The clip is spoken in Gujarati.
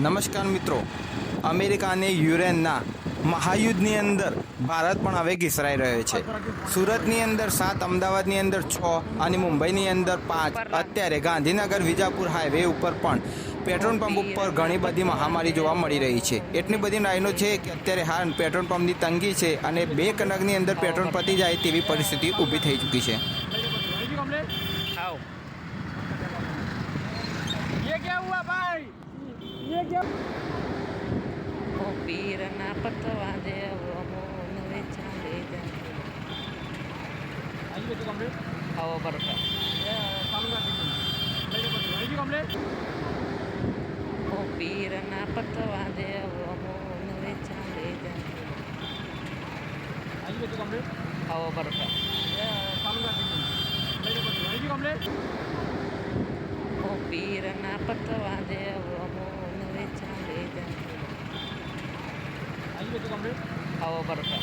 નમસ્કાર મિત્રો, અમેરિકા અને યુક્રેનના મહાયુદ્ધની અંદર ભારત પણ હવે ઘેસરાઈ રહ્યો છે. સુરતની અંદર 7, અમદાવાદની અંદર 6 અને મુંબઈની અંદર 5. અત્યારે ગાંધીનગર વિજાપુર હાઈવે ઉપર પણ પેટ્રોલ પંપ ઉપર ઘણી બધી મહામારી જોવા મળી રહી છે. એટલી બધી લાઈનો છે કે અત્યારે હાલ પેટ્રોલ પંપની તંગી છે અને 2 કલાકની અંદર પેટ્રોલ પતી જાય તેવી પરિસ્થિતિ ઊભી થઈ ચૂકી છે. ये क्या हुआ भाई? ये क्या? ઓ પીરના પતવા દેવો મોન વેચાલે आइए तो कमरे આવો બરકા ये चालू कर दीजिए मेरे पास आइए कमरे ઓ પીરના પતવા દેવો મોન વેચાલે आइए तो कमरे આવો બરકા ये चालू कर दीजिए मेरे पास आइए कमरे ઓ પીરના પતવા દેવો મોન વેચાલે आइए तो कमरे આવો બરકા